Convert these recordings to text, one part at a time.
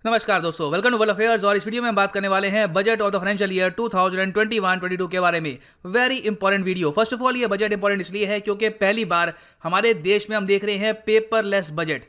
नमस्कार दोस्तों, welcome to world affairs. और इस वीडियो में हम बात करने वाले हैं budget of the financial year 2021-22 के बारे में। Very important video. First of all ये बजट इंपॉर्टेंट इसलिए है क्योंकि पहली बार हमारे देश में हम देख रहे हैं पेपरलेस बजट।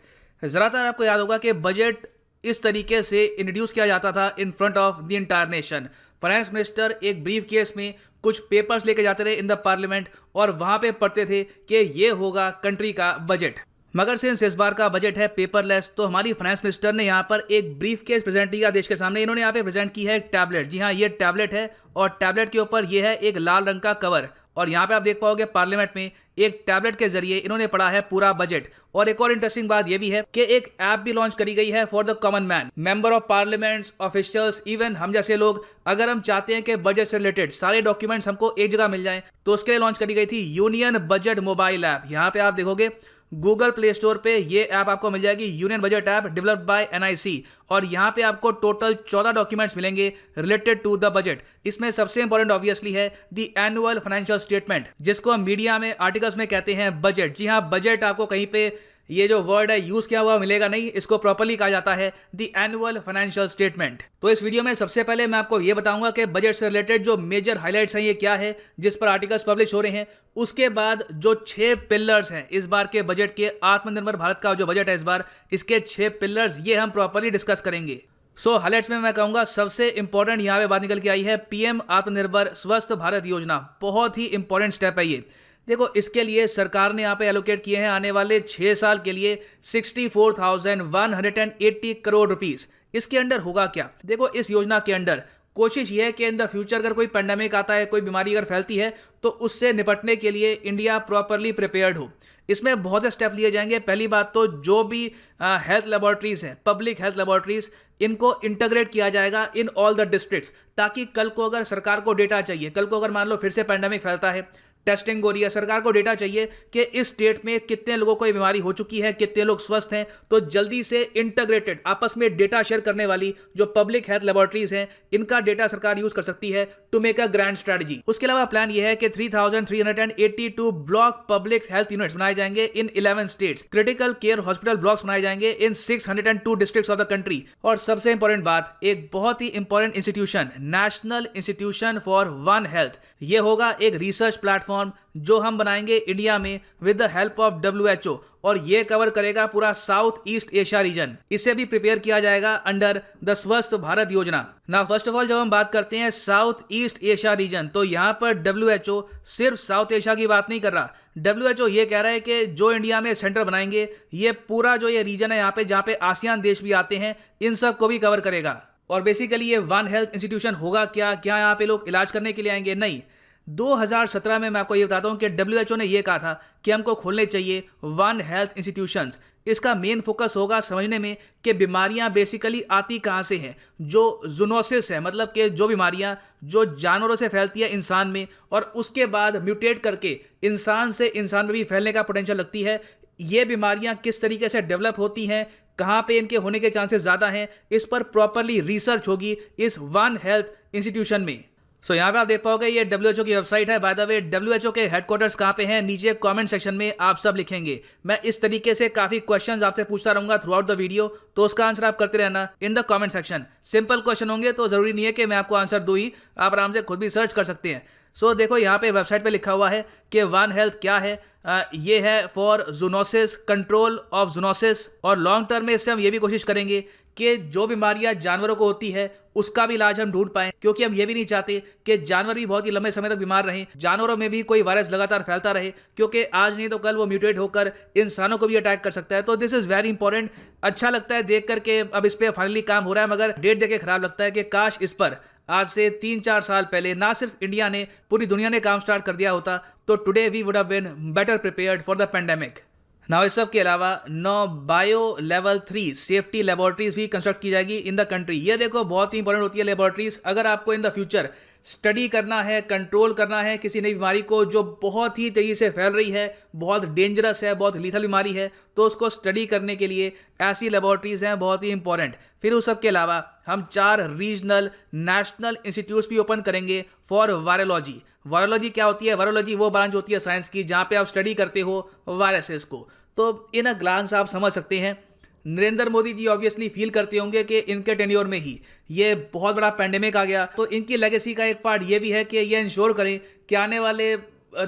ज़्यादातर आपको याद होगा कि बजट इस तरीके से इंट्रोड्यूस किया जाता था in front of the entire nation. Finance minister एक ब्रीफ केस में कुछ पेपर्स लेके जाते रहे इन द पार्लियामेंट और वहां पे पढ़ते थे कि ये होगा कंट्री का बजट। मगर सिंस इस बार का बजट है पेपरलेस, तो हमारी फाइनेंस मिनिस्टर ने यहाँ पर एक ब्रीफ केस प्रेजेंट किया देश के सामने। इन्होंने यहाँ पे प्रेजेंट की है एक टैबलेट। जी हाँ, ये टैबलेट है और टैबलेट के ऊपर ये है एक लाल रंग का कवर। और यहाँ पे आप देख पाओगे पार्लियामेंट में एक टैबलेट के जरिए इन्होंने पढ़ा है पूरा बजट। और एक और इंटरेस्टिंग बात यह भी है कि एक ऐप भी लॉन्च करी गई है for the common man, member of parliaments, officials, even हम जैसे लोग। अगर हम चाहते हैं कि बजट से रिलेटेड सारे डॉक्यूमेंट्स हमको एक जगह मिल जाएं, तो उसके लिए लॉन्च करी गई थी यूनियन बजट मोबाइल ऐप। यहाँ पे आप देखोगे गूगल प्ले स्टोर पे ये ऐप आपको मिल जाएगी, union budget app developed by NIC. और यहाँ पे आपको टोटल 14 डॉक्यूमेंट्स मिलेंगे रिलेटेड टू द बजट। इसमें सबसे इंपॉर्टेंट ऑब्वियसली है द एनुअल फाइनेंशियल स्टेटमेंट, जिसको हम मीडिया में आर्टिकल्स में कहते हैं बजट। जी हाँ, बजट आपको कहीं पे ये जो वर्ड है यूज किया हुआ मिलेगा नहीं, इसको प्रॉपर्ली कहा जाता है द एनुअल फाइनेंशियल स्टेटमेंट। तो इस वीडियो में सबसे पहले मैं आपको ये बताऊंगा कि बजट से रिलेटेड जो मेजर हाइलाइट्स हैं ये क्या है, जिस पर आर्टिकल्स पब्लिश हो रहे हैं। उसके बाद जो 6 पिलर्स हैं इस बार के बजट के, आत्मनिर्भर भारत का जो बजट है इस बार, इसके 6 पिलर्स ये हम प्रॉपर्ली डिस्कस करेंगे। सो हाइलाइट्स में मैं कहूंगा सबसे इंपॉर्टेंट यहाँ पे बात निकल के आई है पीएम आत्मनिर्भर स्वस्थ भारत योजना। बहुत ही इंपॉर्टेंट स्टेप है ये। देखो, इसके लिए सरकार ने यहाँ पे एलोकेट किए हैं आने वाले 6 साल के लिए 64,180 करोड़ रुपीस। इसके अंडर होगा क्या? देखो, इस योजना के अंडर कोशिश ये है कि इन द फ्यूचर अगर कोई पेंडेमिक आता है, कोई बीमारी अगर फैलती है, तो उससे निपटने के लिए इंडिया प्रॉपरली प्रिपेयर्ड हो। इसमें बहुत से स्टेप लिए जाएंगे। पहली बात तो जो भी हेल्थ लेबोरेटरीज हैं, पब्लिक हेल्थ लेबोरेटरीज, इनको इंटीग्रेट किया जाएगा इन ऑल द डिस्ट्रिक्ट्स, ताकि कल को अगर सरकार को डेटा चाहिए, कल को अगर मान लो फिर से पेंडेमिक फैलता है, टेस्टिंग हो रही है, सरकार को डेटा चाहिए कि इस स्टेट में कितने लोगों को ये बीमारी हो चुकी है, कितने लोग स्वस्थ हैं, तो जल्दी से इंटीग्रेटेड आपस में डेटा शेयर करने वाली जो पब्लिक हेल्थ लेबोरेटरीज हैं, इनका डेटा सरकार यूज कर सकती है to make a grand strategy. उसके अलावा प्लान ये है कि 3,382 ब्लॉक पब्लिक हेल्थ यूनिट्स बनाए जाएंगे in 11 states. Critical care hospital blocks बनाए जाएंगे in 602 districts of the country. और सबसे इंपॉर्टेंट बात, एक बहुत ही important institution, national institution for one health, ये होगा एक रिसर्च प्लेटफॉर्म जो हम बनाएंगे इंडिया में with the help of WHO। और ये कवर करेगा पूरा साउथ ईस्ट एशिया रीजन। इसे भी प्रिपेयर किया जाएगा अंडर द स्वस्थ भारत योजना। ना फर्स्ट ऑफ ऑल जब हम बात करते हैं साउथ ईस्ट एशिया रीजन, तो यहां पर WHO सिर्फ साउथ एशिया की बात नहीं कर रहा। WHO ये कह रहा है कि जो इंडिया में सेंटर बनाएंगे, ये पूरा जो ये रीजन है यहाँ पे, जहां पे आसियान देश भी आते हैं, इन सब को भी कवर करेगा। और बेसिकली ये वन हेल्थ इंस्टीट्यूशन होगा क्या यहाँ पे लोग इलाज करने के लिए आएंगे? नहीं। 2017 में मैं आपको ये बताता हूँ कि WHO ने ये कहा था कि हमको खोलने चाहिए वन हेल्थ इंस्टीट्यूशंस। इसका मेन फोकस होगा समझने में कि बीमारियां बेसिकली आती कहाँ से हैं। जो जूनोसिस है, मतलब कि जो बीमारियां जो जानवरों से फैलती है इंसान में, और उसके बाद म्यूटेट करके इंसान से इंसान में भी फैलने का पोटेंशियल लगती है, ये बीमारियां किस तरीके से डेवलप होती हैं, कहाँ पे इनके होने के चांसेस ज़्यादा हैं, इस पर प्रॉपरली रिसर्च होगी इस वन हेल्थ इंस्टीट्यूशन में। सो यहाँ पे आप देख पाओगे ये WHO की वेबसाइट है। बाय द वे, WHO के हेडक्वार्टर्स कहाँ पे हैं, नीचे कमेंट सेक्शन में आप सब लिखेंगे। मैं इस तरीके से काफी क्वेश्चंस आपसे पूछता रहूंगा थ्रू आउट द वीडियो, तो उसका आंसर आप करते रहना in the comment section. Simple question होंगे तो जरूरी नहीं है कि मैं आपको आंसर दूं ही, आप आराम से खुद भी सर्च कर सकते हैं। सो देखो, यहाँ पे वेबसाइट पे लिखा हुआ है कि वन हेल्थ क्या है। ये है for zoonosis, control of zoonosis. और लॉन्ग टर्म में इससे हम ये भी कोशिश करेंगे कि जो बीमारियां जानवरों को होती है उसका भी इलाज हम ढूंढ पाएं, क्योंकि हम ये भी नहीं चाहते कि जानवर भी बहुत ही लंबे समय तक बीमार रहें, जानवरों में भी कोई वायरस लगातार फैलता रहे, क्योंकि आज नहीं तो कल वो म्यूटेट होकर इंसानों को भी अटैक कर सकता है। तो दिस इज वेरी इंपॉर्टेंट। अच्छा लगता है देख करके अब इस पर फाइनली काम हो रहा है, मगर डेट देख के खराब लगता है कि काश इस पर आज से 3-4 साल पहले ना सिर्फ इंडिया ने, पूरी दुनिया ने काम स्टार्ट कर दिया होता, तो today we would have been better prepared for the pandemic. Now इस सब के अलावा 9 बायो लेवल 3 सेफ्टी लेबोरेटरीज भी कंस्ट्रक्ट की जाएगी इन द कंट्री। ये देखो बहुत ही इंपॉर्टेंट होती है लेबोरेटरीज। अगर आपको इन द फ्यूचर स्टडी करना है, कंट्रोल करना है किसी नई बीमारी को जो बहुत ही तेजी से फैल रही है, बहुत डेंजरस है, बहुत लीथल बीमारी है, तो उसको स्टडी करने के लिए ऐसी लेबोरेटरीज हैं बहुत ही इंपॉर्टेंट। फिर उस सब के अलावा हम 4 रीजनल नेशनल इंस्टीट्यूट्स भी ओपन करेंगे फॉर वायरोलॉजी। वायरोलॉजी क्या होती है? वायरोलॉजी वो ब्रांच होती है साइंस की जहाँ पे आप स्टडी करते हो वायरसेस को। तो इन अ ग्लांस आप समझ सकते हैं नरेंद्र मोदी जी ऑब्वियसली फील करते होंगे कि इनके टेन्योर में ही ये बहुत बड़ा पेंडेमिक आ गया, तो इनकी लेगेसी का एक पार्ट ये भी है कि ये इंश्योर करें कि आने वाले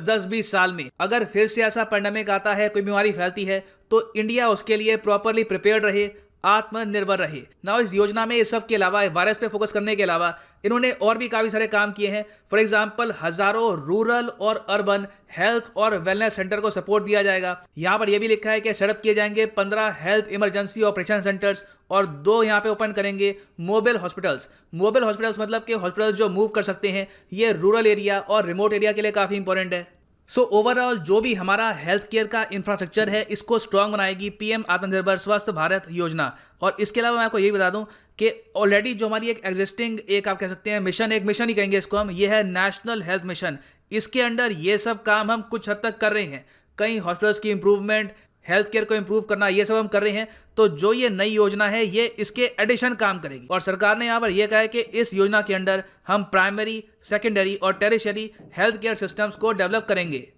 10-20 साल में अगर फिर से ऐसा पेंडेमिक आता है, कोई बीमारी फैलती है, तो इंडिया उसके लिए प्रॉपरली प्रिपेयर्ड रहे, आत्मनिर्भर रहे ना। इस योजना में इस सब के अलावा, वायरस पे फोकस करने के अलावा, इन्होंने और भी काफी सारे काम किए हैं। फॉर एग्जांपल हजारों रूरल और अर्बन हेल्थ और वेलनेस सेंटर को सपोर्ट दिया जाएगा। यहां पर यह भी लिखा है कि सेटअप किए जाएंगे 15 हेल्थ इमरजेंसी ऑपरेशन सेंटर्स और 2 यहां पे ओपन करेंगे मोबाइल हॉस्पिटल्स। मोबाइल हॉस्पिटल्स मतलब कि हॉस्पिटल्स जो मूव कर सकते हैं। ये रूरल एरिया और रिमोट एरिया के लिए काफी इंपॉर्टेंट है। सो ओवरऑल जो भी हमारा हेल्थ केयर का इंफ्रास्ट्रक्चर है, इसको स्ट्रांग बनाएगी पीएम आत्मनिर्भर स्वस्थ भारत योजना। और इसके अलावा मैं आपको यही बता दूं कि ऑलरेडी जो हमारी एक एग्जिस्टिंग, एक आप कह सकते हैं मिशन, एक मिशन ही कहेंगे इसको हम, ये है नेशनल हेल्थ मिशन। इसके अंडर ये सब काम हम कुछ हद तक कर रहे हैं। कई हॉस्पिटल्स की इंप्रूवमेंट, हेल्थ केयर को इंप्रूव करना, ये सब हम कर रहे हैं। तो जो ये नई योजना है, ये इसके एडिशन काम करेगी। और सरकार ने यहाँ पर यह कहा है कि इस योजना के अंडर हम प्राइमरी, सेकेंडरी और टेरिशरी हेल्थ केयर सिस्टम्स को डेवलप करेंगे।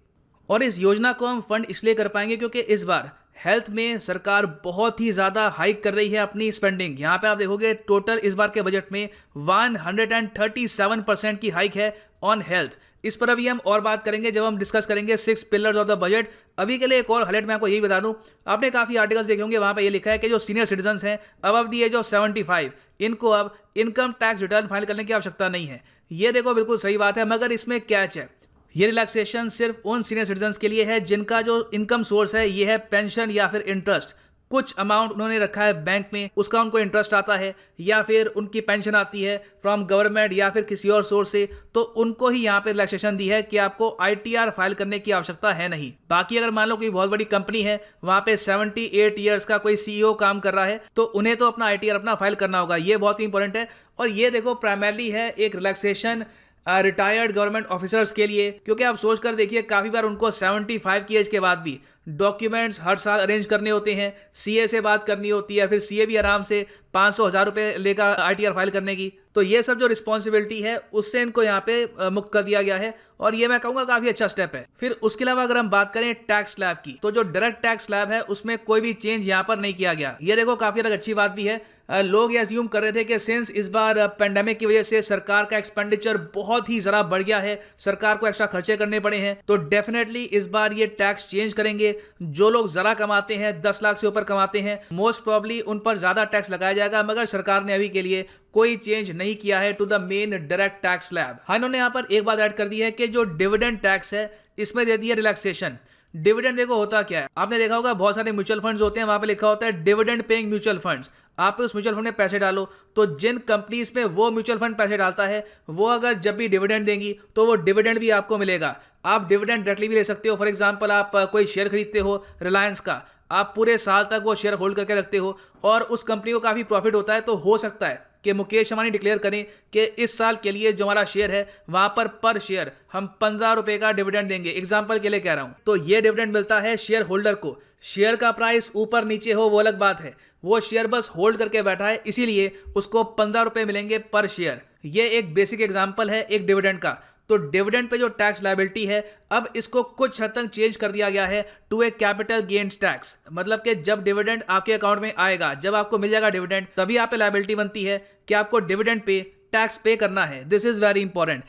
और इस योजना को हम फंड इसलिए कर पाएंगे क्योंकि इस बार हेल्थ में सरकार बहुत ही ज़्यादा हाइक कर रही है अपनी स्पेंडिंग। यहाँ पे आप देखोगे टोटल इस बार के बजट में 137% की हाइक है ऑन हेल्थ। इस पर अभी हम और बात करेंगे जब हम डिस्कस करेंगे 6 पिलर्स ऑफ द बजट। अभी के लिए एक और हाईलाइट मैं आपको यही बता दूं, आपने काफ़ी आर्टिकल्स देखे होंगे, वहाँ पे ये लिखा है कि जो सीनियर सिटीजन्स हैं अबव द एज ऑफ 75, इनको अब इनकम टैक्स रिटर्न फाइल करने की आवश्यकता नहीं है। ये देखो बिल्कुल सही बात है, मगर इसमें कैच है। ये रिलैक्सेशन सिर्फ उन सीनियर सिटीजन्स के लिए है जिनका जो इनकम सोर्स है ये है पेंशन या फिर इंटरेस्ट। कुछ अमाउंट उन्होंने रखा है बैंक में, उसका उनको इंटरेस्ट आता है, या फिर उनकी पेंशन आती है फ्रॉम गवर्नमेंट या फिर किसी और सोर्स से, तो उनको ही यहाँ पे रिलैक्सेशन दी है कि आपको आईटीआर फाइल करने की आवश्यकता है नहीं। बाकी अगर मान लो कोई बहुत बड़ी कंपनी है, वहाँ पे 78 ईयर्स का कोई सीईओ काम कर रहा है, तो उन्हें तो अपना आईटीआर अपना फाइल करना होगा। ये बहुत ही इंपॉर्टेंट है। और ये देखो प्राइमरली है एक रिलैक्सेशन रिटायर्ड गवर्नमेंट ऑफिसर्स के लिए, क्योंकि आप सोच कर देखिए काफ़ी बार उनको 75 की एज के बाद भी डॉक्यूमेंट्स हर साल अरेंज करने होते हैं, सीए से बात करनी होती है, फिर सीए भी आराम से 500-1000 रुपये लेगा आईटीआर फाइल करने की। तो ये सब जो रिस्पॉन्सिबिलिटी है उससे इनको यहाँ पे मुक्त कर दिया गया है, और ये मैं कहूँगा काफ़ी अच्छा स्टेप है। फिर उसके अलावा अगर हम बात करें टैक्स स्लैब की, तो जो डायरेक्ट टैक्स स्लैब है उसमें कोई भी चेंज यहाँ पर नहीं किया गया। ये देखो काफ़ी अलग अच्छी बात भी है। लोग ये अज्यूम कर रहे थे कि सिंस इस बार पेंडेमिक की वजह से सरकार का एक्सपेंडिचर बहुत ही ज़रा बढ़ गया है, सरकार को एक्स्ट्रा खर्चे करने पड़े हैं, तो डेफिनेटली इस बार ये टैक्स चेंज करेंगे। जो लोग ज़रा कमाते हैं, 10 लाख से ऊपर कमाते हैं, मोस्ट प्रॉब्ली उन पर ज़्यादा टैक्स लगाया जाएगा। मगर सरकार ने अभी के लिए कोई चेंज नहीं किया है to the main direct tax slab. हाँ, इन्होंने यहाँ पर एक बात ऐड कर दी है कि जो डिविडेंड टैक्स है इसमें दे दी है रिलैक्सेशन। डिविडेंड देखो होता क्या है, आपने देखा होगा बहुत सारे म्यूचुअल फंड्स होते हैं, वहां पे लिखा होता है डिविडेंड पेइंग म्यूचुअल फंड्स। आप उस म्यूचुअल फंड में पैसे डालो, तो जिन कंपनीज में वो म्यूचुअल फंड पैसे डालता है, वो अगर जब भी डिविडेंड देंगी तो वो डिविडेंड भी आपको मिलेगा। आप डिविडेंड डायरेक्टली भी ले सकते हो। फॉर एग्जांपल आप कोई शेयर खरीदते हो रिलायंस का, आप पूरे साल तक वो शेयर होल्ड करके रखते हो और उस कंपनी को काफ़ी प्रॉफिट होता है, तो हो सकता है कि मुकेश अंबानी डिक्लेयर करें कि इस साल के लिए जो हमारा शेयर है वहां पर शेयर हम 15 रुपए का डिविडेंड देंगे। एग्जांपल के लिए कह रहा हूं, तो ये डिविडेंड मिलता है शेयर होल्डर को। शेयर का प्राइस ऊपर नीचे हो वो अलग बात है, वो शेयर बस होल्ड करके बैठा है, इसीलिए उसको 15 रुपए मिलेंगे पर शेयर। ये एक बेसिक एग्जाम्पल है एक डिविडेंड का। तो डिविडेंड पे जो टैक्स लायबिलिटी है, अब इसको कुछ हद तक चेंज कर दिया गया है to a capital gains tax. मतलब कि जब डिविडेंड आपके अकाउंट में आएगा, जब आपको मिल जाएगा डिविडेंड, तभी आप पे लायबिलिटी बनती है कि आपको डिविडेंड पे टैक्स पे करना है। This is very important.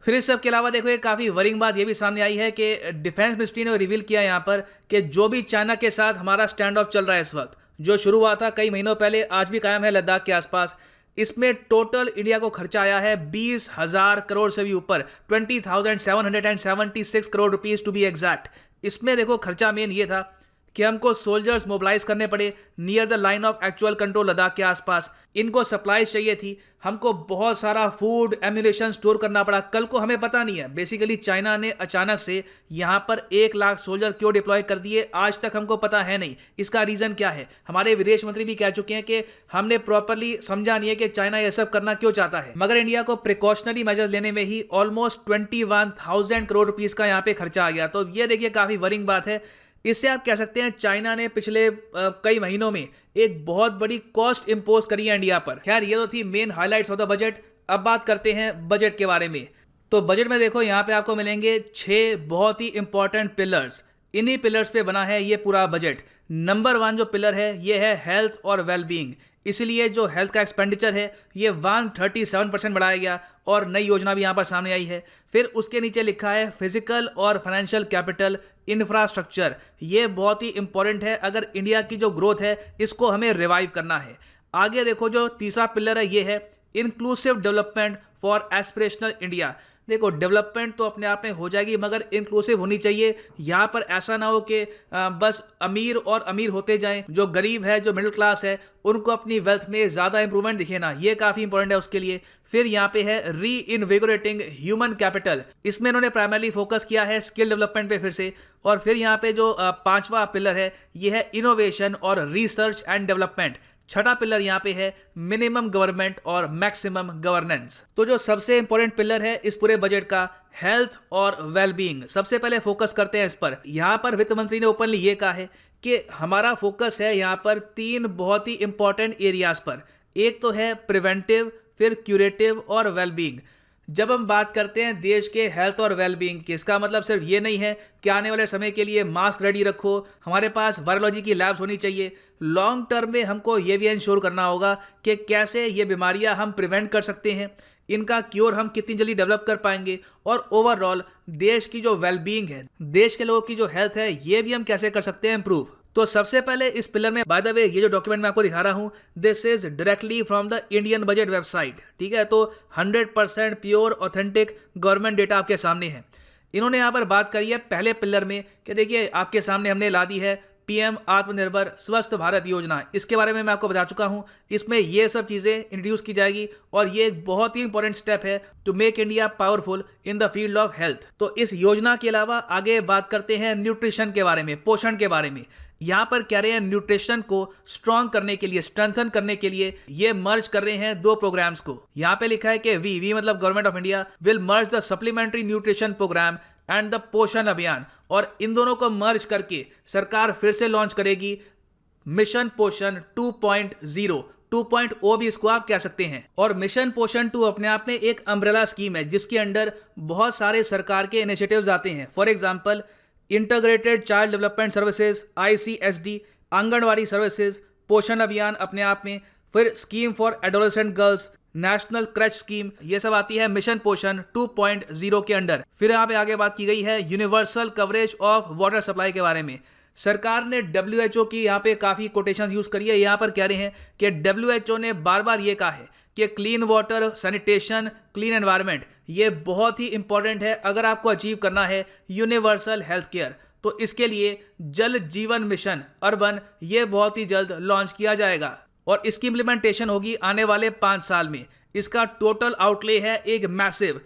फिर इस सब के अलावा देखो एक काफ़ी वरिंग बात ये भी सामने आई है कि डिफेंस मिनिस्ट्री ने रिवील किया यहाँ पर कि जो भी चाइना के साथ हमारा स्टैंड ऑफ चल रहा है इस वक्त, जो शुरू हुआ था कई महीनों पहले, आज भी कायम है लद्दाख के आसपास, इसमें टोटल इंडिया को खर्चा आया है 20,000 करोड़ से भी ऊपर, 20,776 crore rupees to be exact. इसमें देखो खर्चा मेन ये था कि हमको सोल्जर्स मोबिलाइज करने पड़े near the line of actual control Ladakh के आसपास। इनको सप्लाईज चाहिए थी, हमको बहुत सारा फूड एम्यूनेशन स्टोर करना पड़ा। कल को हमें पता नहीं है, बेसिकली चाइना ने अचानक से यहाँ पर 1 लाख सोल्जर क्यों डिप्लॉय कर दिए, आज तक हमको पता है नहीं। इसका रीजन क्या है, हमारे विदेश मंत्री भी कह चुके हैं कि हमने प्रॉपरली समझा नहीं है कि चाइना ये सब करना क्यों चाहता है। मगर इंडिया को प्रिकॉशनरी मेजर्स लेने में ही ऑलमोस्ट 21,000 करोड़ रुपीज का यहाँ पे खर्चा आ गया। तो ये देखिए काफी वरिंग बात है। इससे आप कह सकते हैं चाइना ने पिछले कई महीनों में एक बहुत बड़ी कॉस्ट इंपोज करी है इंडिया पर। खैर ये तो थी main highlights of the budget. अब बात करते हैं बजट के बारे में। तो बजट में देखो यहाँ पे आपको मिलेंगे 6 बहुत ही इंपॉर्टेंट पिलर्स। इन्हीं पिलर्स पे बना है ये पूरा बजट। नंबर 1 जो पिलर है ये है हेल्थ और वेलबींग, इसलिए जो हेल्थ का एक्सपेंडिचर है ये 137% बढ़ाया गया और नई योजना भी यहाँ पर सामने आई है। फिर उसके नीचे लिखा है फिजिकल और फाइनेंशियल कैपिटल इंफ्रास्ट्रक्चर, ये बहुत ही इंपॉर्टेंट है अगर इंडिया की जो ग्रोथ है इसको हमें रिवाइव करना है। आगे देखो जो तीसरा पिलर है ये है inclusive development for aspirational India. देखो डेवलपमेंट तो अपने आप में हो जाएगी मगर इंक्लूसिव होनी चाहिए। यहाँ पर ऐसा ना हो कि बस अमीर और अमीर होते जाएं, जो गरीब है जो मिडिल क्लास है उनको अपनी वेल्थ में ज़्यादा इंप्रूवमेंट दिखे ना, ये काफ़ी इंपॉर्टेंट है उसके लिए। फिर यहाँ पे है री इनविगोरेटिंग ह्यूमन कैपिटल, इसमें इन्होंने प्राइमरली फोकस किया है स्किल डेवलपमेंट पे फिर से। और फिर यहाँ पे जो पांचवा पिलर है ये है इनोवेशन और रिसर्च एंड डेवलपमेंट। छठा पिलर यहाँ पे है मिनिमम गवर्नमेंट और मैक्सिमम गवर्नेंस। तो जो सबसे इंपॉर्टेंट पिलर है इस पूरे बजट का, हेल्थ और वेलबींग, सबसे पहले फोकस करते हैं इस पर। यहाँ पर वित्त मंत्री ने ओपनली ये कहा है कि हमारा फोकस है यहाँ पर 3 बहुत ही इंपॉर्टेंट एरियाज पर। एक तो है प्रिवेंटिव, फिर क्यूरेटिव और वेलबींग। जब हम बात करते हैं देश के हेल्थ और वेलबींग की, इसका मतलब सिर्फ ये नहीं है कि आने वाले समय के लिए मास्क रेडी रखो, हमारे पास वायरोलॉजी की लैब्स होनी चाहिए। लॉन्ग टर्म में हमको ये भी इंश्योर करना होगा कि कैसे ये बीमारियां हम प्रिवेंट कर सकते हैं, इनका क्योर हम कितनी जल्दी डेवलप कर पाएंगे, और ओवरऑल देश की जो वेलबींग है, देश के लोगों की जो हेल्थ है, ये भी हम कैसे कर सकते हैं इंप्रूव। तो सबसे पहले इस पिलर में, बाय द वे ये जो डॉक्यूमेंट मैं आपको दिखा रहा हूं this is directly from the Indian budget website, ठीक है। तो 100% प्योर ऑथेंटिक गवर्नमेंट डेटा आपके सामने है। इन्होंने यहाँ पर बात करी है पहले पिलर में कि देखिए आपके सामने हमने ला दी है पीएम आत्मनिर्भर स्वस्थ भारत योजना। इसके बारे में मैं आपको बता चुका हूं, इसमें ये सब चीज़ें इंट्रोड्यूस की जाएगी और ये एक बहुत ही इंपॉर्टेंट स्टेप है to make India powerful in the field of health. तो इस योजना के अलावा आगे बात करते हैं न्यूट्रिशन के बारे में, पोषण के बारे में। यहाँ पर कह रहे हैं न्यूट्रिशन को स्ट्रॉन्ग करने के लिए, स्ट्रेंथन करने के लिए ये मर्ज कर रहे हैं 2 प्रोग्राम्स को। यहाँ पे लिखा है कि वी मतलब government of India will merge the supplementary nutrition programme and the Poshan Abhiyan, और इन दोनों को मर्ज करके सरकार फिर से लॉन्च करेगी मिशन पोषण 2.0, 2.0 भी इसको आप कह सकते हैं। और मिशन पोषण 2 अपने आप में एक अम्ब्रेला स्कीम है जिसके अंडर बहुत सारे सरकार के इनिशिएटिव्स आते हैं। For example integrated child development services ICSD, Anganwadi services, Poshan Abhiyan अपने आप में, फिर scheme for adolescent girls, national creche scheme, ये सब आती है मिशन पोषण 2.0 के अंडर। फिर यहाँ पे आगे बात की गई है universal coverage of water supply के बारे में। सरकार ने WHO की यहाँ पे काफ़ी कोटेशन यूज़ करी है। यहाँ पर कह रहे हैं कि WHO ने बार बार ये कहा है कि clean water, sanitation, clean environment, ये बहुत ही इंपॉर्टेंट है अगर आपको अचीव करना है यूनिवर्सल हेल्थ केयर। तो इसके लिए जल जीवन मिशन अर्बन ये बहुत ही जल्द लॉन्च किया जाएगा और इसकी इम्प्लीमेंटेशन होगी आने वाले 5 साल में। इसका टोटल आउटले है एक मैसिव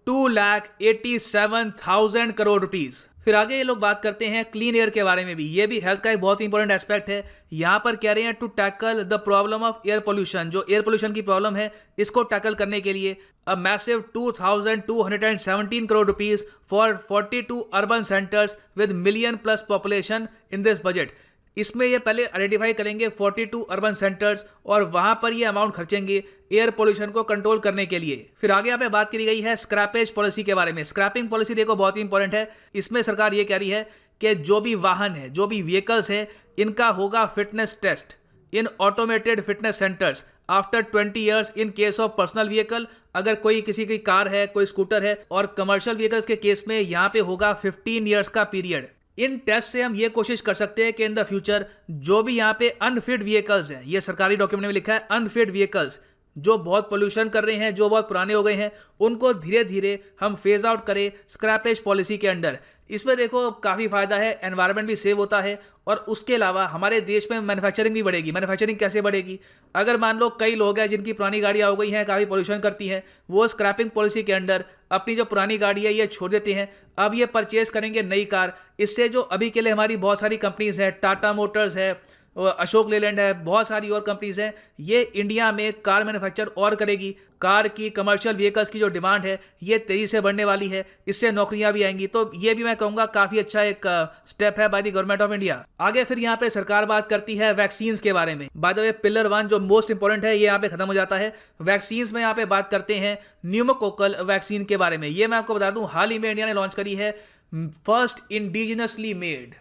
2,87,000 करोड़ रुपीस। फिर आगे ये लोग बात करते हैं क्लीन एयर के बारे में भी, ये भी हेल्थ का एक बहुत इंपॉर्टेंट एस्पेक्ट है। यहाँ पर कह रहे हैं to tackle the problem of air pollution, जो एयर पोल्यूशन की प्रॉब्लम है इसको टैकल करने के लिए a massive 2,217 crore rupees for 42 urban centres with million plus population in this budget. इसमें ये पहले आइडेंटिफाई करेंगे 42 अर्बन सेंटर्स और वहां पर ये अमाउंट खर्चेंगे एयर पोल्यूशन को कंट्रोल करने के लिए। फिर आगे यहाँ पे बात की गई है स्क्रैपेज पॉलिसी के बारे में। स्क्रैपिंग पॉलिसी देखो बहुत ही इंपॉर्टेंट है। इसमें सरकार ये कह रही है कि जो भी वाहन है, जो भी व्हीकल्स है, इनका होगा fitness test in automated fitness centres after 20 years in case of personal vehicle. अगर कोई किसी की कार है, कोई स्कूटर है, और कमर्शियल व्हीकल्स के केस में यहाँ पे होगा 15 ईयर्स का पीरियड। इन टेस्ट से हम ये कोशिश कर सकते हैं कि इन द फ्यूचर जो भी यहाँ पे अनफिट व्हीकल्स हैं, ये सरकारी डॉक्यूमेंट में लिखा है अनफिट व्हीकल्स, जो बहुत पोल्यूशन कर रहे हैं, जो बहुत पुराने हो गए हैं, उनको धीरे धीरे हम फेज आउट करें स्क्रैपेज पॉलिसी के अंडर। इसमें देखो काफ़ी फायदा है, एनवायरनमेंट भी सेव होता है और उसके अलावा हमारे देश में मैन्युफैक्चरिंग भी बढ़ेगी। मैन्युफैक्चरिंग कैसे बढ़ेगी? अगर मान लो कई लोग हैं जिनकी पुरानी गाड़ियाँ हो गई हैं, काफ़ी पोल्यूशन करती हैं, वो स्क्रैपिंग पॉलिसी के अंडर अपनी जो पुरानी गाड़ी है ये छोड़ देते हैं, अब ये परचेज करेंगे नई कार। इससे जो अभी के लिए हमारी बहुत सारी कंपनीज हैं, टाटा मोटर्स है, अशोक लेलैंड है, बहुत सारी और कंपनीज हैं, ये इंडिया में कार मैन्युफैक्चर और करेगी। कार की, कमर्शियल व्हीकल्स की जो डिमांड है ये तेजी से बढ़ने वाली है, इससे नौकरियां भी आएंगी। तो ये भी मैं कहूँगा काफ़ी अच्छा एक स्टेप है by the government of India. आगे फिर यहाँ पे सरकार बात करती है वैक्सीन्स के बारे में। बाय द वे पिलर 1 जो मोस्ट इंपॉर्टेंट है ये यहाँ पे खत्म हो जाता है। वैक्सीन्स में यहाँ पे बात करते हैं न्यूमोकोकल वैक्सीन के बारे में। ये मैं आपको बता दूं हाल ही में इंडिया ने लॉन्च करी है first indigenously made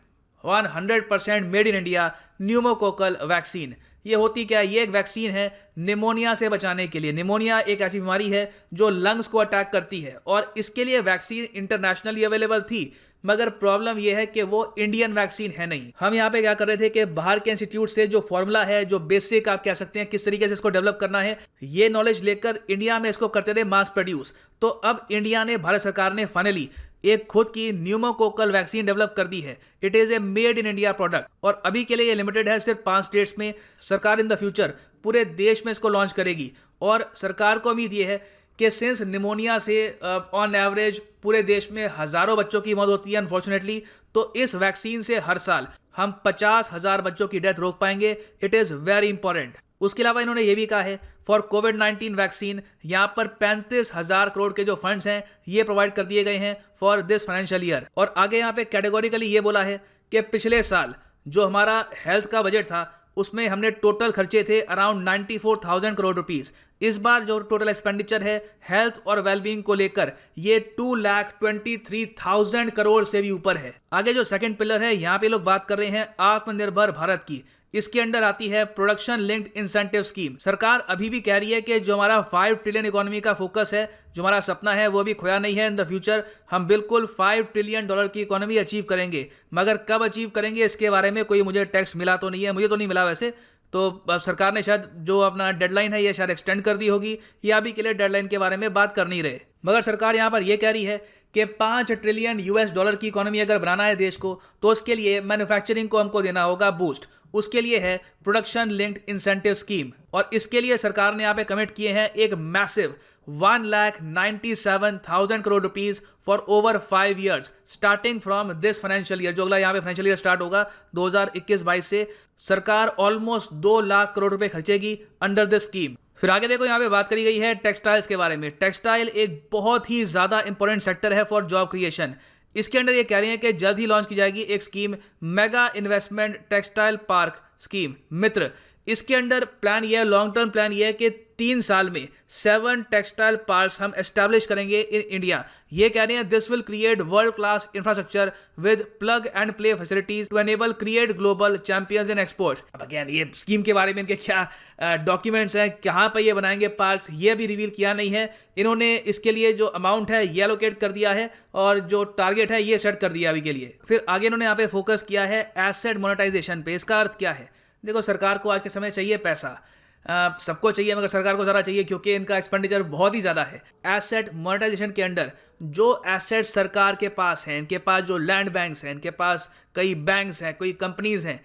100% made in India pneumococcal vaccine. ये होती क्या है? ये एक वैक्सीन है निमोनिया से बचाने के लिए। निमोनिया एक ऐसी बीमारी है जो लंग्स को अटैक करती है और इसके लिए वैक्सीन इंटरनेशनली अवेलेबल थी, मगर प्रॉब्लम यह है कि वो इंडियन वैक्सीन है नहीं। हम यहाँ पे क्या कर रहे थे कि बाहर के इंस्टीट्यूट से जो फॉर्मूला है, जो बेसिक आप कह सकते हैं किस तरीके से इसको डेवलप करना है, ये नॉलेज लेकर इंडिया में इसको करते थे मास प्रोड्यूस। तो अब इंडिया ने, भारत सरकार ने फाइनली एक खुद की न्यूमोकोकल वैक्सीन डेवलप कर दी है। It is a made in India product और अभी के लिए ये लिमिटेड है सिर्फ 5 स्टेट्स में। सरकार इन द फ्यूचर पूरे देश में इसको लॉन्च करेगी और सरकार को उम्मीद ये है कि सिंस निमोनिया से ऑन एवरेज पूरे देश में हजारों बच्चों की मौत होती है अनफॉर्चुनेटली, तो इस वैक्सीन से हर साल हम 50,000 बच्चों की डेथ रोक पाएंगे। It is very important. उसके अलावा इन्होंने ये भी कहा है फॉर कोविड-19 वैक्सीन यहाँ पर 35,000 करोड़ के जो फंड्स हैं ये प्रोवाइड कर दिए गए हैं फॉर दिस फाइनेंशियल ईयर। और आगे यहाँ पे कैटेगोरिकली ये बोला है कि पिछले साल जो हमारा हेल्थ का बजट था उसमें हमने टोटल खर्चे थे अराउंड 94,000 करोड़ रुपीस। इस बार जो टोटल एक्सपेंडिचर है हेल्थ और वेलबींग को लेकर ये 2,23,000 करोड़ से भी ऊपर है। आगे जो सेकंड पिलर है यहाँ पे लोग बात कर रहे हैं आत्मनिर्भर भारत की। इसके अंडर आती है प्रोडक्शन लिंक्ड इंसेंटिव स्कीम। सरकार अभी भी कह रही है कि जो हमारा 5 ट्रिलियन इकोनॉमी का फोकस है, जो हमारा सपना है, वो भी खोया नहीं है। इन द फ्यूचर हम बिल्कुल $5 ट्रिलियन की इकोनॉमी अचीव करेंगे, मगर कब अचीव करेंगे इसके बारे में कोई मुझे टेक्स्ट मिला तो नहीं है, मुझे तो नहीं मिला वैसे। तो अब सरकार ने शायद जो अपना डेडलाइन है ये शायद एक्सटेंड कर दी होगी या अभी के लिए डेडलाइन के बारे में बात कर नहीं रहे। मगर सरकार यहाँ पर यह कह रही है कि $5 ट्रिलियन की इकोनॉमी अगर बनाना है देश को, तो उसके लिए मैन्युफैक्चरिंग को हमको देना होगा बूस्ट। उसके लिए है प्रोडक्शन लिंक्ड इंसेंटिव स्कीम और इसके लिए सरकार ने यहाँ पे कमिट किए हैं एक massive 1,97,000 crore rupees for over 5 years starting from this financial year. जो अगला यहाँ पे फाइनेंशियल ईयर स्टार्ट होगा 2021-22 से, सरकार ऑलमोस्ट 2 लाख करोड़ रुपए खर्चेगी अंडर दिस स्कीम। फिर आगे देखो यहाँ पे बात करी गई है टेक्सटाइल्स के बारे में। टेक्सटाइल एक बहुत ही ज्यादा इंपॉर्टेंट सेक्टर है फॉर जॉब क्रिएशन। इसके अंडर ये कह रहे हैं कि जल्द ही लॉन्च की जाएगी एक scheme, mega investment textile park scheme Mitra. इसके अंडर प्लान ये है, लॉन्ग टर्म प्लान ये है कि 3 साल में 7 टेक्सटाइल पार्क्स हम एस्टैब्लिश करेंगे इन इंडिया। ये कह रहे हैं this will create world class infrastructure with plug and play facilities to enable create global champions in exports. अब अगेन ये स्कीम के बारे में इनके क्या डॉक्यूमेंट्स हैं, कहाँ पर ये बनाएंगे पार्क्स, ये भी रिवील किया नहीं है। इन्होंने इसके लिए जो अमाउंट है ये एलोकेट कर दिया है और जो टारगेट है ये सेट कर दिया अभी के लिए। फिर आगे इन्होंने यहाँ पे फोकस किया है एसेट मोनेटाइजेशन पे। इसका अर्थ क्या है? देखो, सरकार को आज के समय चाहिए पैसा, सबको चाहिए, मगर सरकार को ज़्यादा चाहिए क्योंकि इनका एक्सपेंडिचर बहुत ही ज़्यादा है। एसेट मोनेटाइजेशन के अंडर जो एसेट सरकार के पास हैं, इनके पास जो लैंड बैंक्स हैं, इनके पास कई बैंक्स हैं, कई कंपनीज हैं,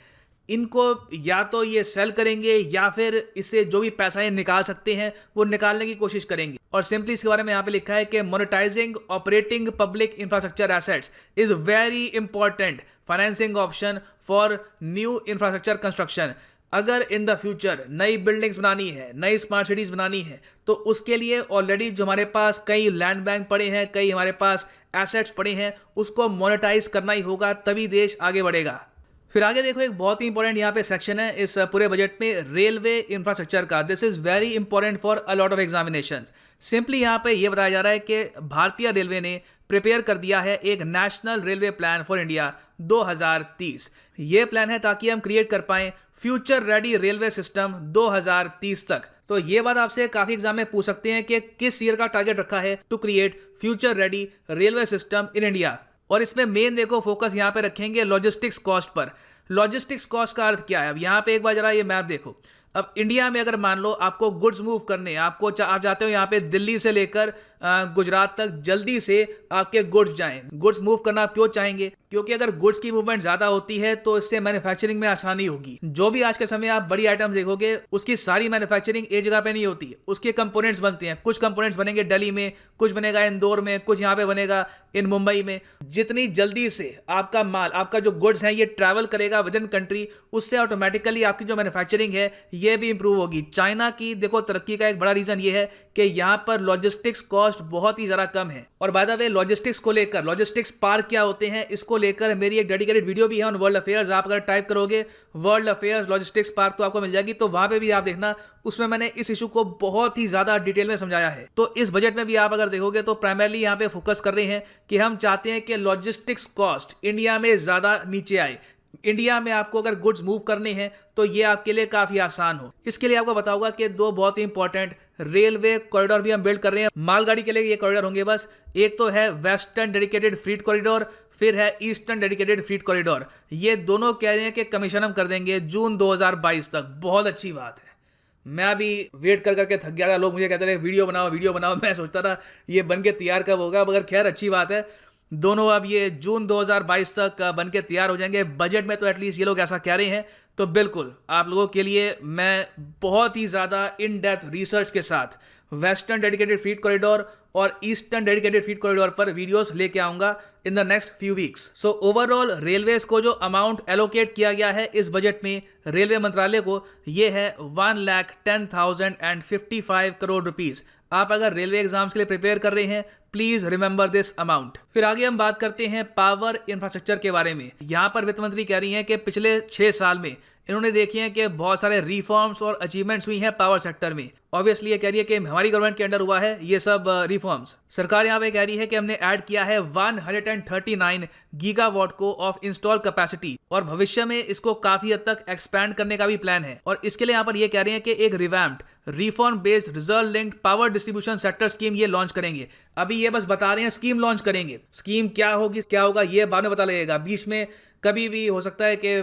इनको या तो ये सेल करेंगे या फिर इससे जो भी पैसा ये निकाल सकते हैं वो निकालने की कोशिश करेंगे। और सिंपली इसके बारे में यहाँ पे लिखा है कि monetising operating public infrastructure assets is very important financing option for new infrastructure construction. अगर इन द फ्यूचर नई बिल्डिंग्स बनानी है, नई स्मार्ट सिटीज बनानी है, तो उसके लिए ऑलरेडी जो हमारे पास कई लैंड बैंक पड़े हैं, कई हमारे पास एसेट्स पड़े हैं, उसको मोनेटाइज करना ही होगा, तभी देश आगे बढ़ेगा। फिर आगे देखो, एक बहुत ही इंपॉर्टेंट यहाँ पे सेक्शन है इस पूरे बजट में, रेलवे इंफ्रास्ट्रक्चर का। This is very important for a lot of examinations. Simply यहाँ पे ये बताया जा रहा है कि भारतीय रेलवे ने प्रिपेयर कर दिया है एक national railway plan for India 2030। ये प्लान है ताकि हम क्रिएट कर पाएं फ्यूचर रेडी रेलवे सिस्टम 2030 तक। तो ये बात आपसे काफी एग्जाम में पूछ सकते हैं कि किस ईयर का टारगेट रखा है to create future ready railway system in India. और इसमें मेन देखो फोकस यहाँ पे रखेंगे लॉजिस्टिक्स कॉस्ट पर। लॉजिस्टिक्स कॉस्ट का अर्थ क्या है? अब यहाँ पे एक बार जरा ये मैप देखो। अब इंडिया में अगर मान लो आपको गुड्स मूव करने, आप जाते हो यहाँ पे दिल्ली से लेकर गुजरात तक, जल्दी से आपके गुड्स जाएं। गुड्स मूव करना आप क्यों चाहेंगे? क्योंकि अगर गुड्स की मूवमेंट ज्यादा होती है तो इससे मैन्युफैक्चरिंग में आसानी होगी। जो भी आज के समय आप बड़ी आइटम्स देखोगे उसकी सारी मैन्युफैक्चरिंग एक जगह पे नहीं होती, उसके कंपोनेंट्स बनते हैं। कुछ कंपोनेंट्स बनेंगे दिल्ली में, कुछ बनेगा इंदौर में, कुछ यहाँ पे बनेगा इन मुंबई में। जितनी जल्दी से आपका माल, आपका जो गुड्स है ये ट्रैवल करेगा विद इन कंट्री, उससे ऑटोमेटिकली आपकी जो मैन्युफैक्चरिंग है ये भी इंप्रूव होगी। चाइना की देखो तरक्की का एक बड़ा रीजन ये है कि यहाँ पर लॉजिस्टिक्स कॉस्ट कॉस्ट बहुत ही ज़्यादा कम है। और बाय द वे लॉजिस्टिक्स को लेकर, लॉजिस्टिक्स पार्क क्या होते हैं इसको लेकर मेरी एक डेडिकेटेड वीडियो भी है ऑन वर्ल्ड अफेयर्स। आप अगर टाइप करोगे वर्ल्ड अफेयर्स लॉजिस्टिक्स पार्क तो आपको मिल जाएगी, तो वहां पे भी आप देखना, उसमें मैंने इस इशू को बहुत ही ज़्यादा डिटेल में समझाया है। तो इस बजट में भी आप अगर देखोगे तो प्राइमरली यहाँ पे फोकस कर रहे हैं कि हम चाहते हैं कि लॉजिस्टिक्स कॉस्ट इंडिया में ज़्यादा नीचे आए। इंडिया में आपको अगर गुड्स मूव करने हैं तो ये आपके लिए काफ़ी आसान हो। इसके लिए आपको बताऊंगा कि दो बहुत ही इंपॉर्टेंट रेलवे कॉरिडोर भी हम बिल्ड कर रहे हैं। मालगाड़ी के लिए ये कॉरिडोर होंगे बस। एक तो है वेस्टर्न डेडिकेटेड फ्रीट कॉरिडोर, फिर है ईस्टर्न डेडिकेटेड फ्रीट कॉरिडोर। ये दोनों कह रहे हैं कि कमीशन हम कर देंगे जून 2022 तक। बहुत अच्छी बात है। मैं अभी वेट कर करके थक गया था, लोग मुझे कहते रहे वीडियो बनाओ। मैं सोचता था ये बन के तैयार कब होगा, मगर खैर अच्छी बात है, दोनों अब ये जून 2022 तक बन के तैयार हो जाएंगे। बजट में तो एटलीस्ट ये लोग ऐसा कह रहे हैं। तो बिल्कुल आप लोगों के लिए मैं बहुत ही ज़्यादा इन डेप्थ रिसर्च के साथ वेस्टर्न डेडिकेटेड फ्रीट कॉरिडोर और ईस्टर्न डेडिकेटेड फ्रीट कॉरिडोर पर वीडियोस लेके आऊंगा in the next few weeks. So overall railways को जो अमाउंट एलोकेट किया गया है इस बजट में रेलवे मंत्रालय को, ये है 1,10,055 करोड़ रुपीस। आप अगर रेलवे एग्जाम्स के लिए प्रिपेयर कर रहे हैं प्लीज रिमेंबर दिस अमाउंट। फिर आगे हम बात करते हैं पावर इंफ्रास्ट्रक्चर के बारे में। यहां पर वित्त मंत्री कह रही हैं कि पिछले 6 साल में इन्होंने देखी है कि बहुत सारे रिफॉर्म्स और अचीवमेंट्स हुई हैं पावर सेक्टर में। ऑब्वियसली ये कह रही है कि हमारी गवर्नमेंट के अंडर हुआ है ये सब रिफॉर्म्स। सरकार यहाँ पे कह रही है कि हमने ऐड किया है 139 गीगावाट को ऑफ इंस्टॉल कैपेसिटी और भविष्य में इसको काफी हद तक एक्सपैंड करने का भी प्लान है। और इसके लिए यहाँ पर ये कह रहे हैं कि एक revamped reform based reserve linked power distribution sector scheme ये लॉन्च करेंगे। अभी ये बस बता रहे हैं स्कीम लॉन्च करेंगे, स्कीम क्या होगी क्या होगा ये बाद में पता लगेगा। बीच में कभी भी हो सकता है कि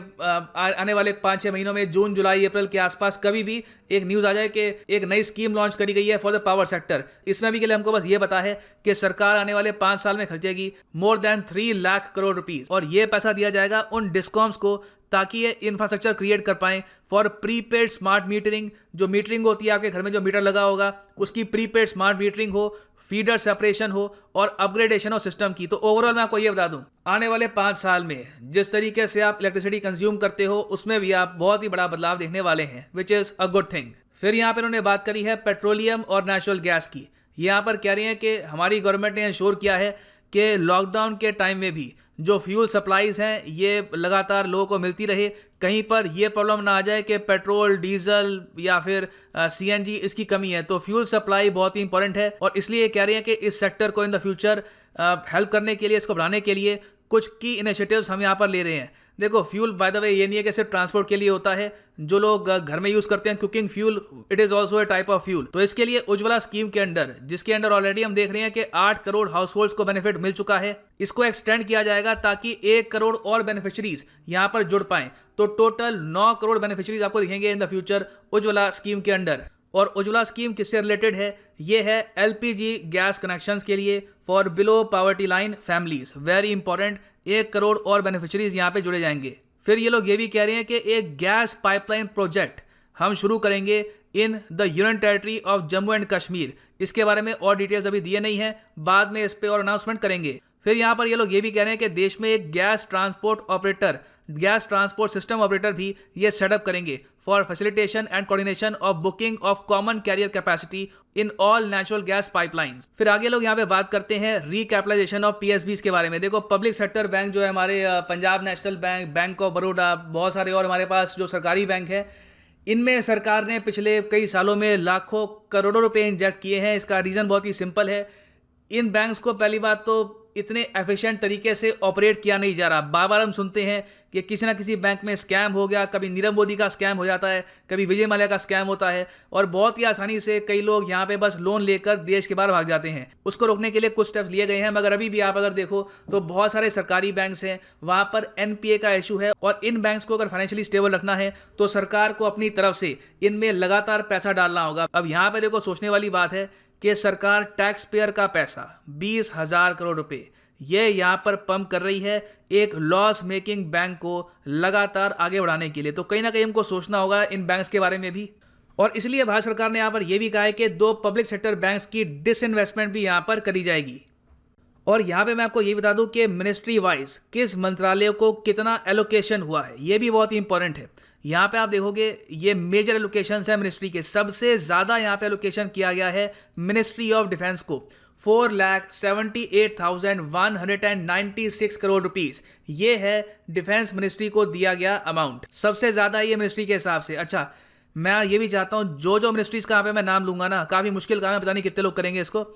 आने वाले 5-6 महीनों में जून जुलाई अप्रैल के आसपास कभी भी एक न्यूज़ आ जाए कि एक नई स्कीम लॉन्च करी गई है फॉर द पावर सेक्टर। इसमें भी के लिए हमको बस ये पता है कि सरकार आने वाले 5 साल में खर्चेगी more than 3 lakh crore rupees और ये पैसा दिया जाएगा उन डिस्कॉम्स को ताकि ये इंफ्रास्ट्रक्चर क्रिएट कर पाएं फॉर प्रीपेड स्मार्ट मीटरिंग। जो मीटरिंग होती है आपके घर में जो मीटर लगा होगा उसकी प्रीपेड स्मार्ट मीटरिंग हो, फीडर सेपरेशन हो और अपग्रेडेशन हो सिस्टम की। तो ओवरऑल मैं आपको ये बता दूं आने वाले 5 साल में जिस तरीके से आप इलेक्ट्रिसिटी कंज्यूम करते हो उसमें भी आप बहुत ही बड़ा बदलाव देखने वाले हैं, which is a good thing. फिर यहाँ पर उन्होंने बात करी है पेट्रोलियम और नेचुरल गैस की। यहाँ पर कह रहे हैं कि हमारी गवर्नमेंट ने इंश्योर किया है कि लॉकडाउन के टाइम में भी जो फ्यूल सप्लाईज हैं ये लगातार लोगों को मिलती रहे, कहीं पर ये प्रॉब्लम ना आ जाए कि पेट्रोल डीजल या फिर सीएनजी इसकी कमी है। तो फ्यूल सप्लाई बहुत ही इंपॉर्टेंट है और इसलिए कह रहे हैं कि इस सेक्टर को इन द फ्यूचर हेल्प करने के लिए, इसको बढ़ाने के लिए कुछ की इनिशिएटिव्स हम यहाँ पर ले रहे हैं। देखो फ्यूल बाय द वे ये नहीं है कि सिर्फ ट्रांसपोर्ट के लिए होता है, जो लोग घर में यूज करते हैं cooking fuel, it is also a type of fuel. तो इसके लिए उज्ज्वला स्कीम के अंडर, जिसके अंडर ऑलरेडी हम देख रहे हैं कि 8 करोड़ हाउस होल्ड्स को बेनिफिट मिल चुका है, इसको एक्सटेंड किया जाएगा ताकि 1 करोड़ और बेनिफिशरीज यहाँ पर जुड़ पाएं। तो टोटल 9 करोड़ बेनिफिशरीज आपको दिखेंगे in the future Ujjwala scheme के अंडर। और उज्ज्वला स्कीम किससे रिलेटेड है? ये है एलपीजी गैस कनेक्शंस के लिए for below poverty line families, very important. 1 crore और बेनिफिशरीज यहाँ पे जुड़े जाएंगे। फिर ये लोग ये भी कह रहे हैं कि एक गैस पाइपलाइन प्रोजेक्ट हम शुरू करेंगे in the union territory of Jammu and Kashmir. इसके बारे में और डिटेल्स अभी दिए नहीं है, बाद में इस पर और अनाउंसमेंट करेंगे। फिर यहाँ पर ये लोग ये भी कह रहे हैं कि देश में एक gas transport operator, gas transport system operator भी ये सेटअप करेंगे for facilitation and coordination of booking of common carrier capacity in all natural gas pipelines. फिर आगे लोग यहाँ पे बात करते हैं रिकैपिटलाइजेशन ऑफ पीएसबीज के बारे में। देखो पब्लिक सेक्टर बैंक जो है हमारे Punjab national bank, bank of Baroda, बहुत सारे और हमारे पास जो सरकारी बैंक है, इनमें सरकार ने पिछले कई सालों में लाखों करोड़ों रुपए इंजेक्ट किए हैं। इसका रीज़न बहुत ही सिंपल है, इन बैंक्स को पहली बात तो इतने एफिशिएंट तरीके से ऑपरेट किया नहीं जा रहा। बार बार हम सुनते हैं कि किसी ना किसी बैंक में स्कैम हो गया, कभी नीरव मोदी का स्कैम हो जाता है, कभी विजय माल्या का स्कैम होता है और बहुत ही आसानी से कई लोग यहाँ पे बस लोन लेकर देश के बाहर भाग जाते हैं। उसको रोकने के लिए कुछ स्टेप्स लिए गए हैं, मगर अभी भी आप अगर देखो तो बहुत सारे सरकारी बैंक्स हैं वहाँ पर एनपीए का इशू है और इन बैंक्स को अगर फाइनेंशियली स्टेबल रखना है तो सरकार को अपनी तरफ से इनमें लगातार पैसा डालना होगा। अब यहाँ पर देखो सोचने वाली बात है कि सरकार टैक्स पेयर का पैसा 20,000 करोड़ रुपए ये यहाँ पर पंप कर रही है एक लॉस मेकिंग बैंक को लगातार आगे बढ़ाने के लिए। तो कहीं ना कहीं हमको सोचना होगा इन बैंक्स के बारे में भी, और इसलिए भारत सरकार ने यहाँ पर यह भी कहा है कि 2 पब्लिक सेक्टर बैंक्स की डिसइन्वेस्टमेंट भी यहाँ पर करी जाएगी। और यहाँ पे मैं आपको ये बता दूं कि मिनिस्ट्री वाइज किस मंत्रालय को कितना एलोकेशन हुआ है, ये भी बहुत ही इंपॉर्टेंट है। यहाँ पे आप देखोगे ये मेजर एलोकेशंस है मिनिस्ट्री के, सबसे ज़्यादा यहाँ पे एलोकेशन किया गया है मिनिस्ट्री ऑफ डिफेंस को 4,78,196 करोड़ रुपीस। ये है डिफेंस मिनिस्ट्री को दिया गया अमाउंट, सबसे ज्यादा ये मिनिस्ट्री के हिसाब से। अच्छा, मैं ये भी चाहता हूं जो मिनिस्ट्रीज का यहाँ पे मैं नाम लूंगा ना, काफी मुश्किल काम है, पता नहीं कितने लोग करेंगे इसको।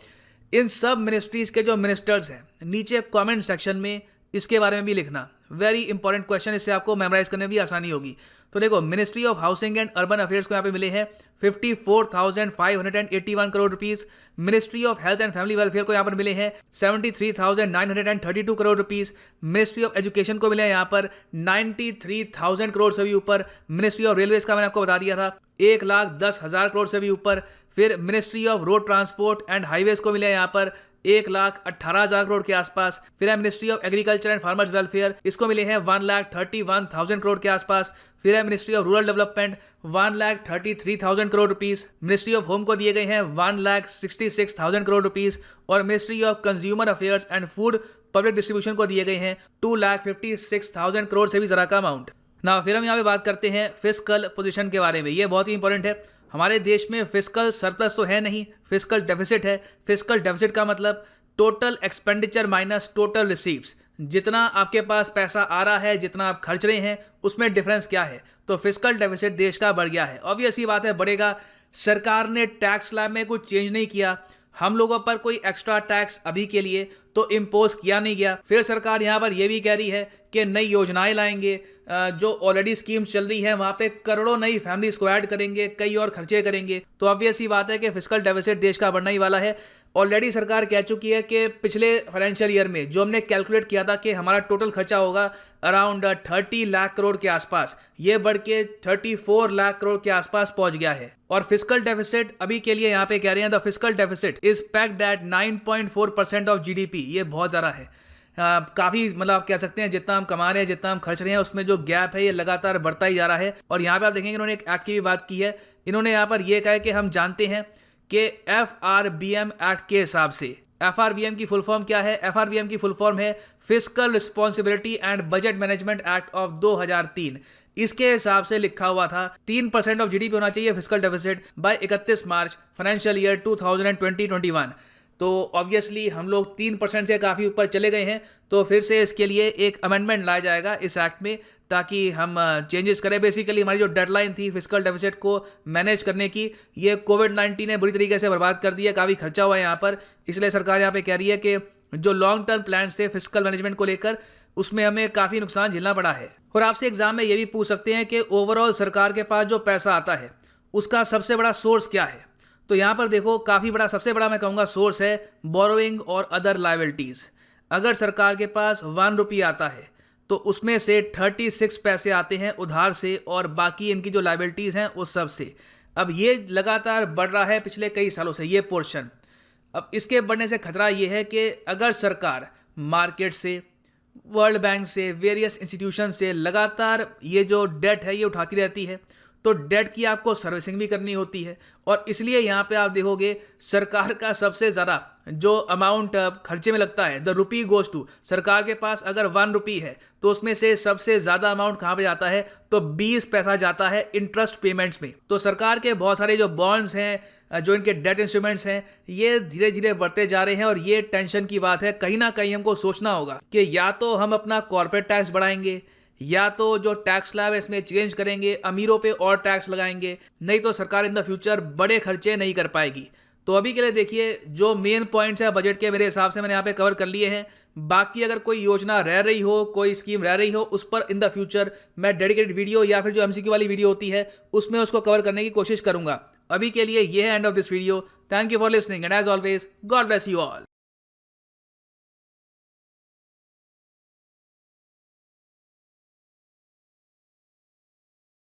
इन सब मिनिस्ट्रीज के जो मिनिस्टर्स हैं, नीचे कमेंट सेक्शन में इसके बारे में भी लिखना। वेरी इंपॉर्टेंट क्वेश्चन, इससे आपको मेमोराइज करने में भी आसानी होगी। तो देखो, ministry of housing and urban affairs को यहाँ पे मिले हैं 54,581 crore rupees. Ministry of health and family welfare को यहाँ पर मिले हैं 73,932 crore rupees. Ministry of education को मिले हैं यहाँ पर 93,000 करोड़ से भी ऊपर। मिनिस्ट्री ऑफ रेलवेज का मैंने आपको बता दिया था 1,10,000 करोड़ से भी ऊपर। फिर ministry of road transport and highways को मिले हैं यहाँ पर 1,18,000 करोड़ के आसपास। फिर है ministry of agriculture and farmers welfare, इसको मिले हैं 1,31,000 करोड़ के आसपास। फिर है ministry of rural development 1,33,000 crore rupees. Ministry of home को दिए गए हैं 1,66,000 करोड़ रुपीस। और ministry of consumer affairs and food public distribution को दिए गए हैं 2,56,000 करोड़ से भी जरा का अमाउंट ना। फिर हम यहाँ पे बात करते हैं फिस्कल पोजीशन के बारे में। ये बहुत ही इंपॉर्टेंट है। हमारे देश में फिस्कल सरप्लस तो है नहीं, फिस्कल डेफिसिट है। फिस्कल डेफिसिट का मतलब total expenditure minus total receives. जितना आपके पास पैसा आ रहा है, जितना आप खर्च रहे हैं, उसमें डिफरेंस क्या है। तो फिस्कल डेफिसिट देश का बढ़ गया है। ऑब्वियस ही बात है, बढ़ेगा। सरकार ने टैक्स स्लैब में कुछ चेंज नहीं किया, हम लोगों पर कोई एक्स्ट्रा टैक्स अभी के लिए तो इम्पोज किया नहीं गया। फिर सरकार यहाँ पर यह भी कह रही है कि नई योजनाएं लाएंगे, जो ऑलरेडी स्कीम्स चल रही है वहां पे करोड़ों नई फैमिलीज को ऐड करेंगे, कई और खर्चे करेंगे। तो ऑब्वियस ही बात है कि फिस्कल डेफिसिट देश का बढ़ना ही वाला है। ऑलरेडी सरकार कह चुकी है कि पिछले फाइनेंशियल ईयर में जो हमने कैलकुलेट किया था कि हमारा टोटल खर्चा होगा अराउंड 30 लाख करोड़ के आसपास, ये बढ़ के 34 लाख करोड़ के आसपास पहुंच गया है। और फिस्कल डेफिसिट अभी के लिए यहाँ पे कह रहे हैं the fiscal deficit is pegged at 9.4% of GDP. ये बहुत ज़्यादा है, काफ़ी, मतलब आप कह सकते हैं जितना हम कमा रहे हैं, जितना हम खर्च रहे हैं, उसमें जो गैप है ये लगातार बढ़ता ही जा रहा है। और यहाँ पे आप देखेंगे इन्होंने एक एक्ट की भी बात की है। इन्होंने यहाँ पर यह कहा है कि हम जानते हैं कि FRBM एक्ट के हिसाब से, FRBM की फुल फॉर्म क्या है? FRBM की फुल फॉर्म है fiscal responsibility and budget management act of 2003। इसके हिसाब से लिखा हुआ था 3% ऑफ जीडीपी होना चाहिए फिस्कल डेफिसिट बाय 31 मार्च फाइनेंशियल ईयर 2020-21। तो ऑब्वियसली हम लोग 3% से काफ़ी ऊपर चले गए हैं। तो फिर से इसके लिए एक अमेंडमेंट लाया जाएगा इस एक्ट में, ताकि हम चेंजेस करें। बेसिकली हमारी जो डेडलाइन थी फिस्कल डेफिसिट को मैनेज करने की, ये कोविड-19 ने बुरी तरीके से बर्बाद कर दिया, काफ़ी खर्चा हुआ है यहाँ पर। इसलिए सरकार यहाँ पे कह रही है कि जो लॉन्ग टर्म प्लान्स थे फिस्कल मैनेजमेंट को लेकर, उसमें हमें काफ़ी नुकसान झेलना पड़ा है। और आपसे एग्जाम में ये भी पूछ सकते हैं कि ओवरऑल सरकार के पास जो पैसा आता है उसका सबसे बड़ा सोर्स क्या है। तो यहाँ पर देखो, काफ़ी बड़ा, सबसे बड़ा मैं कहूँगा सोर्स है बोरोइंग और अदर लायबिलिटीज़। अगर सरकार के पास 1 रुपये आता है तो उसमें से 36 पैसे आते हैं उधार से, और बाकी इनकी जो लायबिलिटीज़ हैं उस सब से। अब ये लगातार बढ़ रहा है पिछले कई सालों से ये पोर्शन। अब इसके बढ़ने से खतरा ये है कि अगर सरकार मार्केट से, वर्ल्ड बैंक से, वेरियस इंस्टीट्यूशन से लगातार ये जो डेट है ये उठाती रहती है, तो डेट की आपको सर्विसिंग भी करनी होती है। और इसलिए यहाँ पे आप देखोगे सरकार का सबसे ज़्यादा जो अमाउंट खर्चे में लगता है, द रुपी गोज टू, सरकार के पास अगर 1 रुपी है तो उसमें से सबसे ज़्यादा अमाउंट कहाँ पे जाता है? तो 20 पैसा जाता है इंटरेस्ट पेमेंट्स में। तो सरकार के बहुत सारे जो बॉन्ड्स हैं, जो इनके डेट इंस्ट्रूमेंट्स हैं, ये धीरे धीरे बढ़ते जा रहे हैं। और ये टेंशन की बात है। कहीं ना कहीं हमको सोचना होगा कि या तो हम अपना कॉर्पोरेट टैक्स बढ़ाएंगे, या तो जो टैक्स स्लैब है इसमें चेंज करेंगे, अमीरों पे और टैक्स लगाएंगे, नहीं तो सरकार इन द फ्यूचर बड़े खर्चे नहीं कर पाएगी। तो अभी के लिए देखिए, जो मेन पॉइंट्स है बजट के मेरे हिसाब से मैंने यहाँ पे कवर कर लिए हैं। बाकी अगर कोई योजना रह रही हो, कोई स्कीम रह रही हो, उस पर इन द फ्यूचर मैं डेडिकेटेड वीडियो या फिर जो MCQ वाली वीडियो होती है उसमें उसको कवर करने की कोशिश करूंगा। अभी के लिए ये है end of this video. Thank you for listening and as always God bless you all.